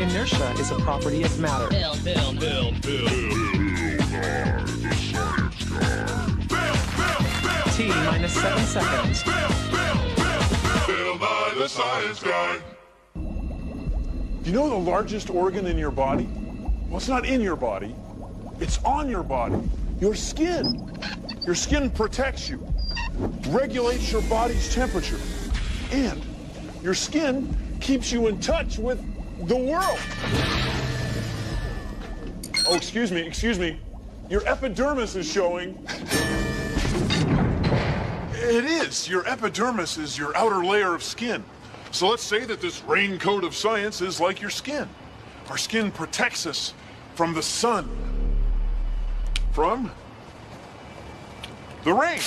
Inertia is a property of matter. Bill. T minus 7 seconds. Bill Nye the Science Guy. You know the largest organ in your body? Well, it's not in your body. It's on your body. Your skin. Your skin protects you, regulates your body's temperature, and your skin keeps you in touch with the world. Oh, excuse me. Your epidermis is showing. It is. Your epidermis is your outer layer of skin. So let's say that this raincoat of science is like your skin. Our skin protects us from the sun, from the rain,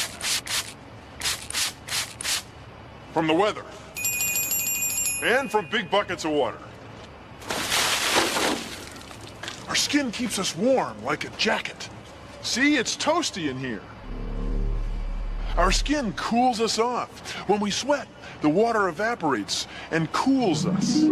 from the weather, and from big buckets of water. Our skin keeps us warm like a jacket. See, it's toasty in here. Our skin cools us off. When we sweat, the water evaporates and cools us.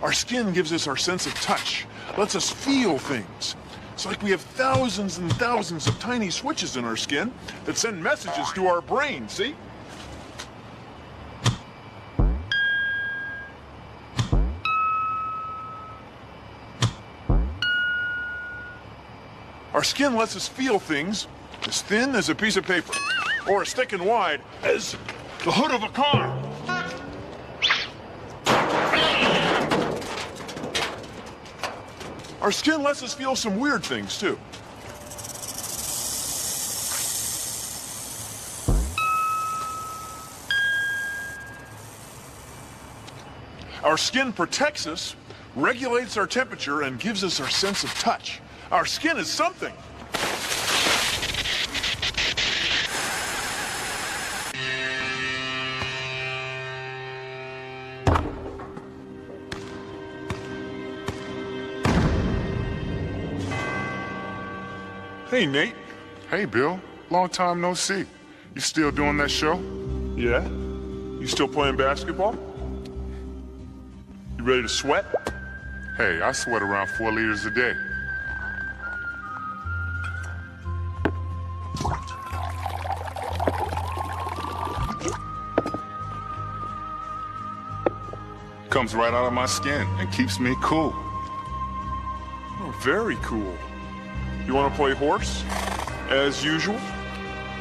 Our skin gives us our sense of touch, lets us feel things. It's like we have thousands and thousands of tiny switches in our skin that send messages to our brain, see? Our skin lets us feel things as thin as a piece of paper, or as thick and wide as the hood of a car. Our skin lets us feel some weird things, too. Our skin protects us, regulates our temperature, and gives us our sense of touch. Our skin is something. Hey, Nate. Hey, Bill. Long time no see. You still doing that show? Yeah? You still playing basketball? You ready to sweat? Hey, I sweat around 4 liters a day. Comes right out of my skin and keeps me cool. Oh, very cool. You want to play horse, as usual?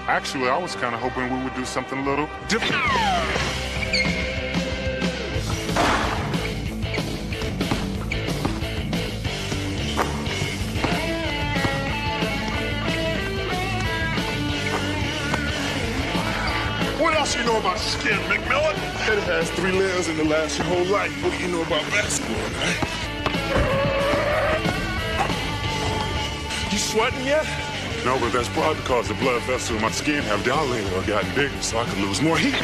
Actually, I was kind of hoping we would do something a little different. What else you know about skin, McMillan? It has 3 layers and it lasts your whole life. What do you know about basketball, right? You sweating yet? No, but that's probably because the blood vessels in my skin have dilated or gotten bigger so I can lose more heat.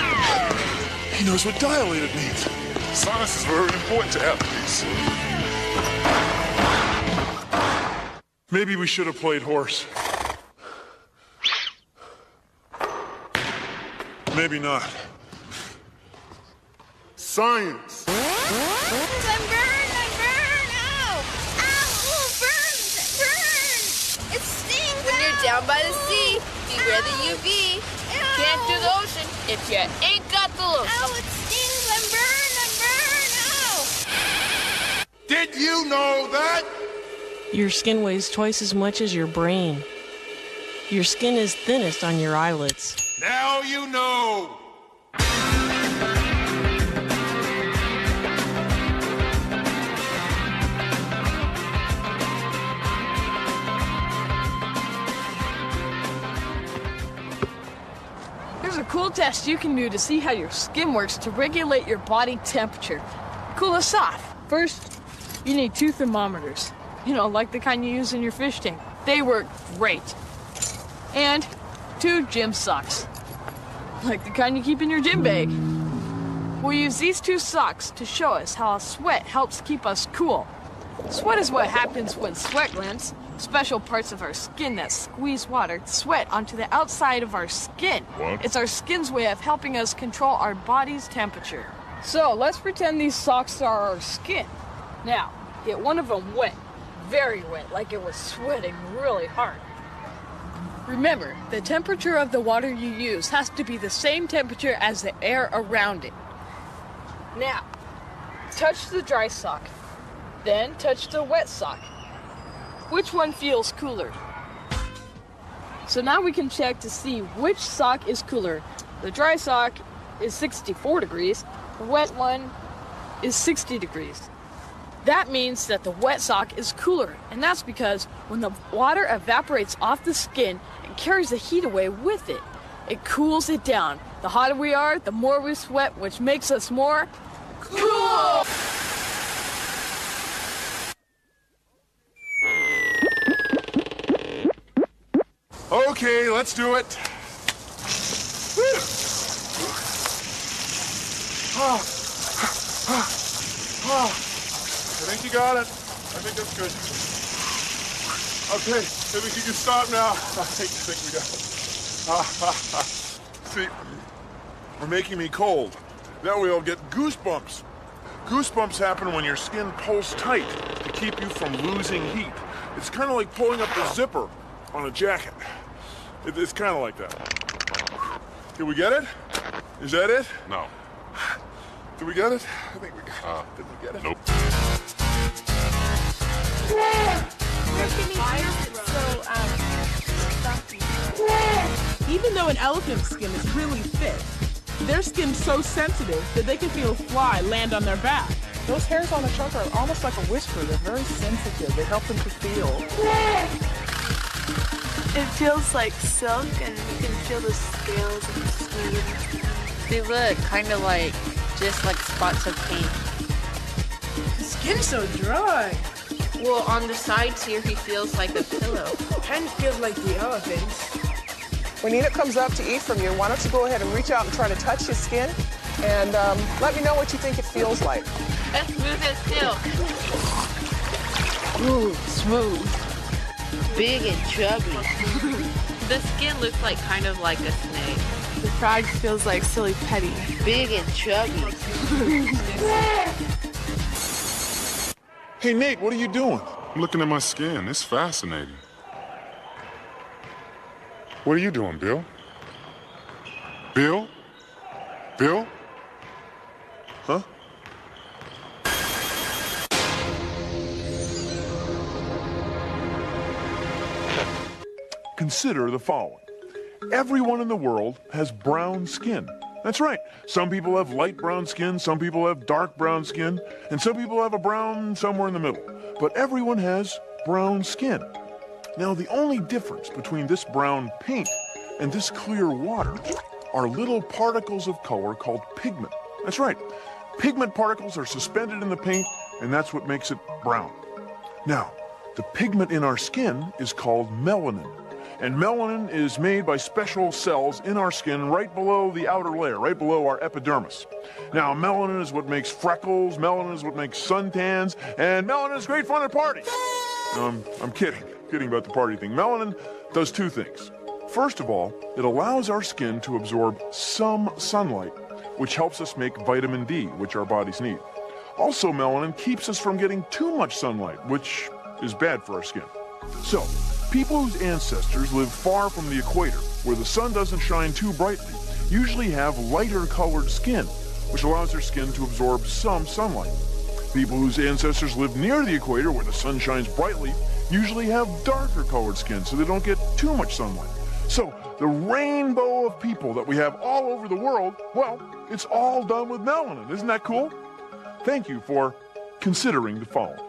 He knows what dilated means. Science is very important to athletes. Maybe we should have played horse. Maybe not. Science. I'm burned! Ow! Ow! Burn! It stings! When you're down by the sea, beware the UV. Can't do the ocean if you ain't got the lotion. Ow, it stings! I'm burned! Ow! Did you know that? Your skin weighs twice as much as your brain. Your skin is thinnest on your eyelids. Now you know. Here's a cool test you can do to see how your skin works to regulate your body temperature. Cool us off. First, you need 2 thermometers. You know, like the kind you use in your fish tank. They work great. And 2 gym socks. Like the kind you keep in your gym bag. We'll use these 2 socks to show us how sweat helps keep us cool. Sweat is what happens when sweat glands, special parts of our skin that squeeze water, sweat onto the outside of our skin. What? It's our skin's way of helping us control our body's temperature. So let's pretend these socks are our skin. Now, get one of them wet, very wet, like it was sweating really hard. Remember, the temperature of the water you use has to be the same temperature as the air around it. Now, touch the dry sock, then touch the wet sock. Which one feels cooler? So now we can check to see which sock is cooler. The dry sock is 64 degrees, the wet one is 60 degrees. That means that the wet sock is cooler, and that's because when the water evaporates off the skin, it carries the heat away with it. It cools it down. The hotter we are, the more we sweat, which makes us more cool! Okay, let's do it. I think you got it. I think that's good. Okay, I think you can stop now. I think we got it. See, we're making me cold. That way I'll get goosebumps. Goosebumps happen when your skin pulls tight to keep you from losing heat. It's kind of like pulling up the zipper on a jacket. It's kind of like that. Did we get it? Is that it? No. Did we get it? I think we got it. Did we get it? Nope. Even though an elephant's skin is really thick, their skin's so sensitive that they can feel a fly land on their back. Those hairs on the trunk are almost like a whisper. They're very sensitive. They help them to feel. It feels like silk, and you can feel the scales and the smooth. They look kind of like just like spots of paint. His skin's so dry. Well, on the sides here, he feels like a pillow. Kind of feels like the elephants. When Enoch comes up to eat from you, why don't you go ahead and reach out and try to touch his skin, and let me know what you think it feels like. As smooth as silk. Ooh, smooth. Big and chubby. The skin looks like kind of like a snake. The frog feels like silly petty. Big and chubby. Hey, Nate, what are you doing? I'm looking at my skin. It's fascinating. What are you doing, Bill? Bill? Bill? Huh? Consider the following. Everyone in the world has brown skin. That's right. Some people have light brown skin, some people have dark brown skin, and some people have a brown somewhere in the middle. But everyone has brown skin. Now, the only difference between this brown paint and this clear water are little particles of color called pigment. That's right. Pigment particles are suspended in the paint, and that's what makes it brown. Now, the pigment in our skin is called melanin. And melanin is made by special cells in our skin right below the outer layer, right below our epidermis. Now, melanin is what makes freckles, melanin is what makes suntans, and melanin is great fun at parties. I'm kidding about the party thing. Melanin does two things. First of all, it allows our skin to absorb some sunlight, which helps us make vitamin D, which our bodies need. Also, melanin keeps us from getting too much sunlight, which is bad for our skin. So, people whose ancestors lived far from the equator, where the sun doesn't shine too brightly, usually have lighter colored skin, which allows their skin to absorb some sunlight. People whose ancestors lived near the equator, where the sun shines brightly, usually have darker colored skin, so they don't get too much sunlight. So, the rainbow of people that we have all over the world, well, it's all done with melanin. Isn't that cool? Thank you for considering the following.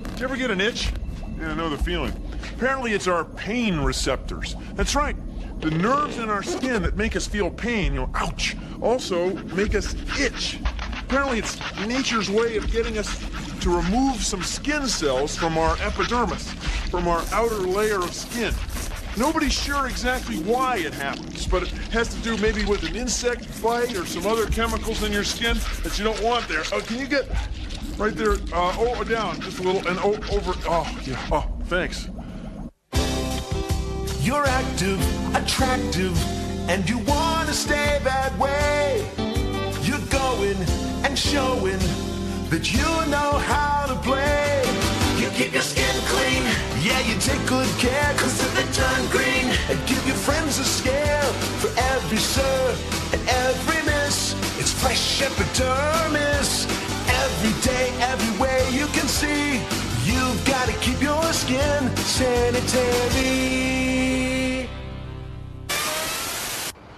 Did you ever get an itch? Yeah, I know the feeling. Apparently it's our pain receptors. That's right. The nerves in our skin that make us feel pain, ouch, also make us itch. Apparently it's nature's way of getting us to remove some skin cells from our epidermis, from our outer layer of skin. Nobody's sure exactly why it happens, but it has to do maybe with an insect bite or some other chemicals in your skin that you don't want there. Oh, can you get right there? Down just a little and over. Oh, yeah. Oh, thanks. You're active, attractive, and you want to stay that way. You're going and showing that you know how to play. You keep your skin clean, yeah, you take good care, cause if it turn green, and give your friends a scare. For every sir and every miss, it's fresh epidermis. Every day, every way you can see, you've got to keep your skin sanitary.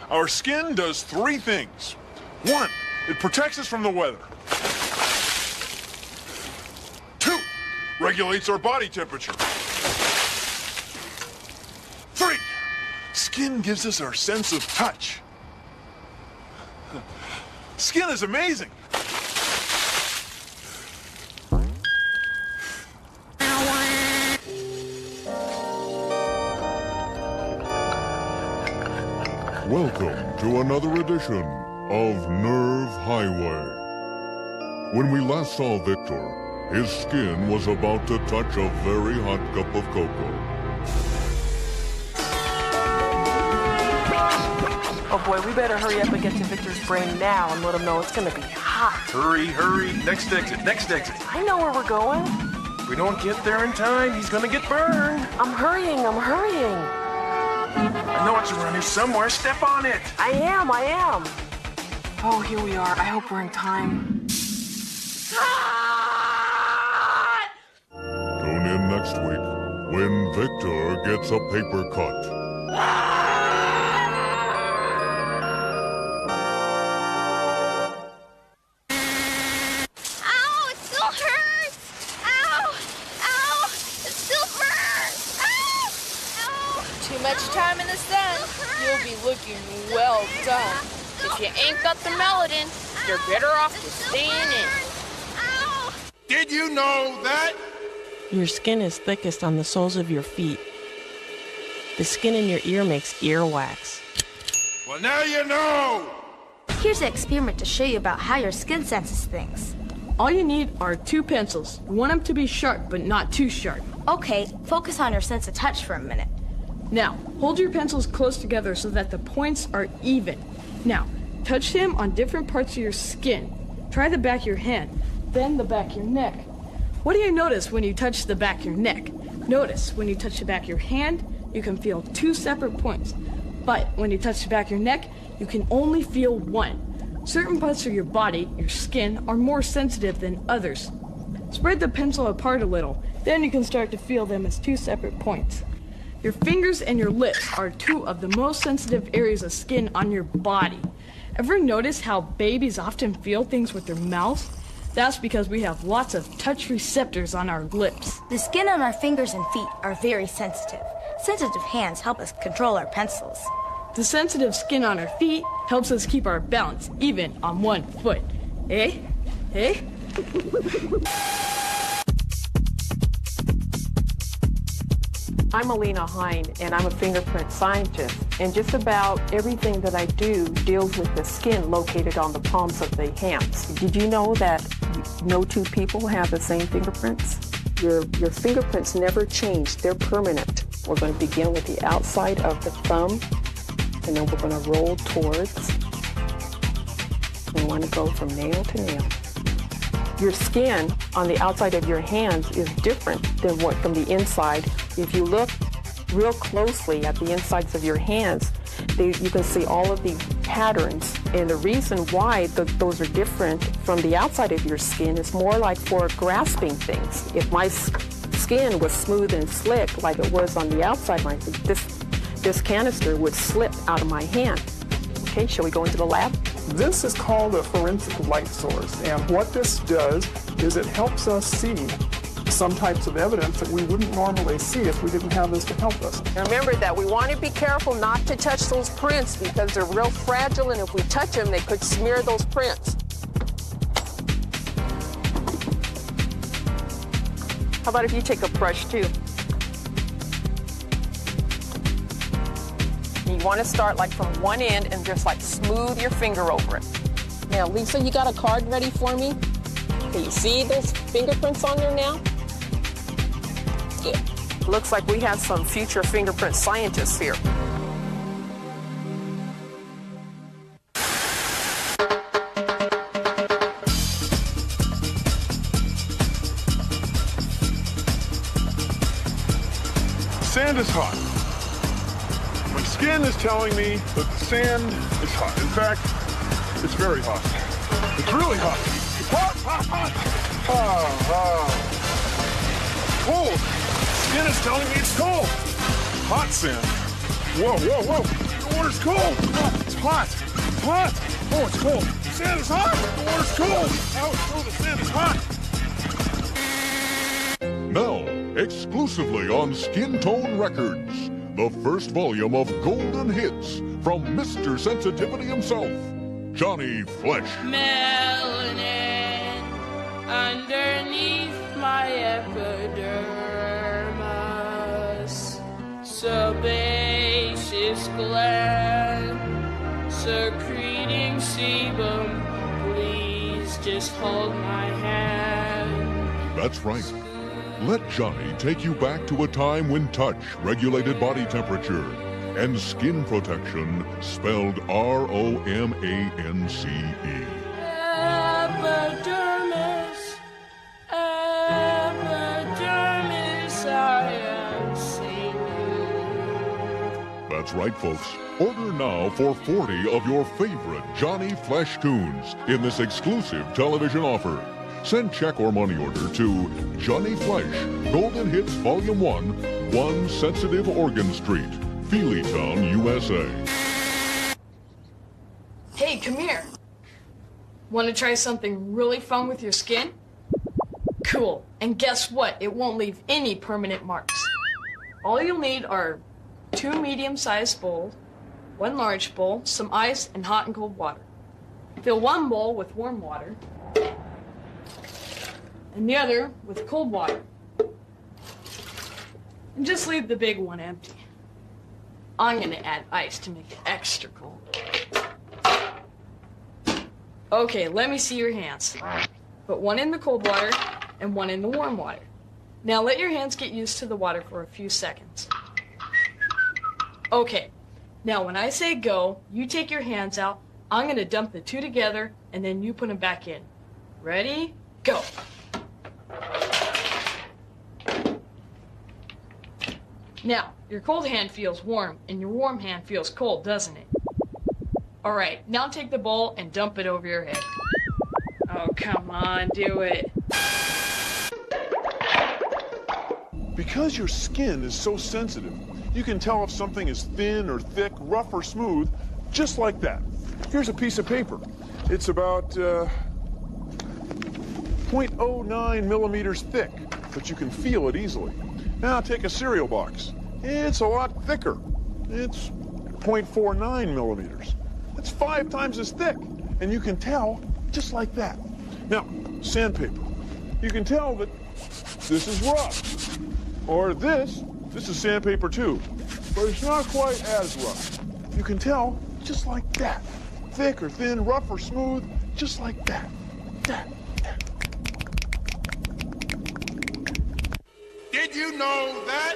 Our skin does 3 things. 1, it protects us from the weather. 2, regulates our body temperature. 3, skin gives us our sense of touch. Skin is amazing. Welcome to another edition of Nerve Highway. When we last saw Victor, his skin was about to touch a very hot cup of cocoa. Oh boy, we better hurry up and get to Victor's brain now and let him know it's gonna be hot. Hurry, hurry. Next exit, next exit. I know where we're going. If we don't get there in time, he's gonna get burned. I'm hurrying. I know it's around here somewhere. Step on it. I am. Oh, here we are. I hope we're in time. Tune in next week when Victor gets a paper cut. Ow, it still hurts. Ow, ow, it still burns. Ow, ow. Too much time in the sun, you'll be looking well done. If you ain't got the melanin, you're better off just staying in. Did you know that? Your skin is thickest on the soles of your feet. The skin in your ear makes earwax. Well, now you know. Here's an experiment to show you about how your skin senses things. All you need are 2 pencils. You want them to be sharp, but not too sharp. Okay, focus on your sense of touch for a minute. Now, hold your pencils close together so that the points are even. Now, touch them on different parts of your skin. Try the back of your hand, then the back of your neck. What do you notice when you touch the back of your neck? Notice when you touch the back of your hand, you can feel 2 separate points. But when you touch the back of your neck, you can only feel 1. Certain parts of your body, your skin, are more sensitive than others. Spread the pencil apart a little, then you can start to feel them as 2 separate points. Your fingers and your lips are 2 of the most sensitive areas of skin on your body. Ever notice how babies often feel things with their mouths? That's because we have lots of touch receptors on our lips. The skin on our fingers and feet are very sensitive. Sensitive hands help us control our pencils. The sensitive skin on our feet helps us keep our balance even on 1 foot. Eh? Eh? I'm Alina Hine, and I'm a fingerprint scientist. And just about everything that I do deals with the skin located on the palms of the hands. Did you know that no 2 people have the same fingerprints? Your fingerprints never change. They're permanent. We're going to begin with the outside of the thumb, and then we're going to roll towards. We want to go from nail to nail. Your skin on the outside of your hands is different than what from the inside. If you look real closely at the insides of your hands, you can see all of the patterns. And the reason why those are different from the outside of your skin is more like for grasping things. If my skin was smooth and slick like it was on the outside, this canister would slip out of my hand. Okay, shall we go into the lab? This is called a forensic light source, and what this does is it helps us see some types of evidence that we wouldn't normally see if we didn't have this to help us. And remember that we want to be careful not to touch those prints because they're real fragile, and if we touch them, they could smear those prints. How about if you take a brush too? You want to start like from one end and just like smooth your finger over it. Now, Lisa, you got a card ready for me? Can you see those fingerprints on there now? Good. Looks like we have some future fingerprint scientists here. Sand is hot. My skin is telling me that the sand is hot. In fact, it's very hot. It's really hot. Hot, hot, hot. Cold. Skin is telling me it's cold. Hot sand. Whoa, whoa, whoa. The water's cold. Oh, it's hot. It's hot. Oh, it's cold. The sand is hot. The water's cold. How it's cold, the sand is hot. Now, exclusively on Skin Tone Records, the first volume of Golden Hits from Mr. Sensitivity himself, Johnny Flesh. Melanin underneath my epidermis, sebaceous gland secreting sebum. Please just hold my hand. That's right. Let Johnny take you back to a time when touch regulated body temperature and skin protection spelled ROMANCE. Epidermis, epidermis, I am singing. That's right, folks. Order now for 40 of your favorite Johnny Flesh tunes in this exclusive television offer. Send check or money order to Johnny Flesh, Golden Hits Volume 1, 1 Sensitive Organ Street, Feelytown, USA. Hey, come here. Want to try something really fun with your skin? Cool. And guess what? It won't leave any permanent marks. All you'll need are 2 medium-sized bowls, 1 large bowl, some ice, and hot and cold water. Fill 1 bowl with warm water, and the other with cold water. And just leave the big one empty. I'm gonna add ice to make it extra cold. Okay, let me see your hands. Put 1 in the cold water and 1 in the warm water. Now let your hands get used to the water for a few seconds. Okay, now when I say go, you take your hands out, I'm gonna dump the 2 together, and then you put them back in. Ready? Go. Now, your cold hand feels warm, and your warm hand feels cold, doesn't it? Alright, now take the bowl and dump it over your head. Oh, come on, do it. Because your skin is so sensitive, you can tell if something is thin or thick, rough or smooth, just like that. Here's a piece of paper. It's about 0.09 millimeters thick, but you can feel it easily. Now take a cereal box. It's a lot thicker. It's 0.49 millimeters. That's 5 times as thick, and you can tell just like that. Now, sandpaper. You can tell that this is rough, or this is sandpaper too, but it's not quite as rough. You can tell just like that. Thick or thin, rough or smooth, just like that. Did you know that?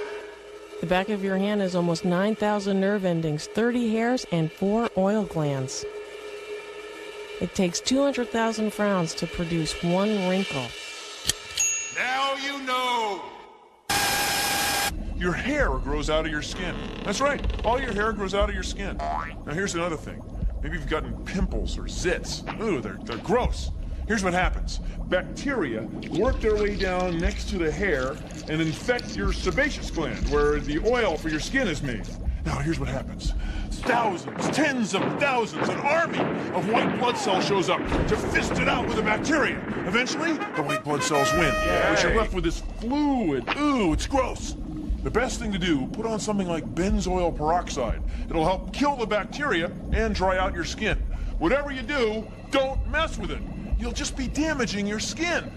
The back of your hand has almost 9,000 nerve endings, 30 hairs, and 4 oil glands. It takes 200,000 frowns to produce 1 wrinkle. Now you know. Your hair grows out of your skin. That's right, all your hair grows out of your skin. Now here's another thing. Maybe you've gotten pimples or zits. Ooh, they're gross. Here's what happens. Bacteria work their way down next to the hair and infect your sebaceous gland, where the oil for your skin is made. Now, here's what happens. Thousands, tens of thousands, an army of white blood cells shows up to fist it out with the bacteria. Eventually, the white blood cells win. But you're left with this fluid. Ooh, it's gross. The best thing to do, put on something like benzoyl peroxide. It'll help kill the bacteria and dry out your skin. Whatever you do, don't mess with it. You'll just be damaging your skin.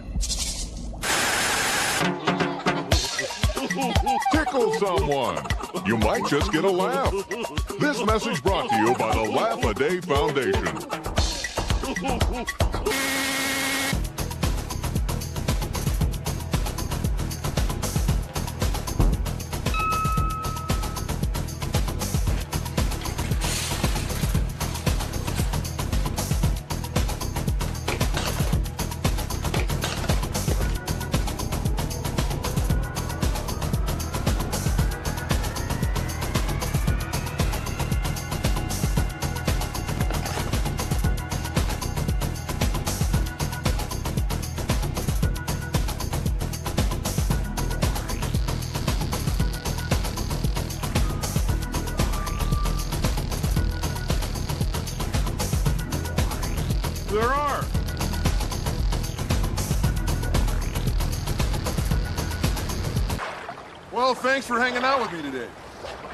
Tickle someone. You might just get a laugh. This message brought to you by the Laugh a Day Foundation. There are. Well, thanks for hanging out with me today.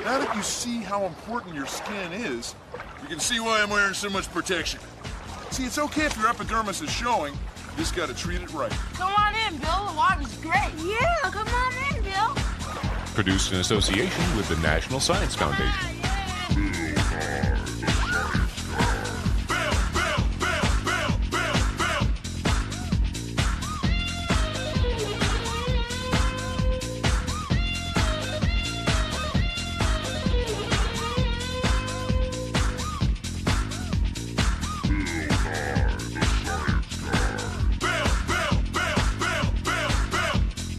Now that you see how important your skin is, you can see why I'm wearing so much protection. See, it's okay if your epidermis is showing, you just gotta treat it right. Come on in, Bill. The water's great. Yeah, come on in, Bill. Produced in association with the National Science Foundation.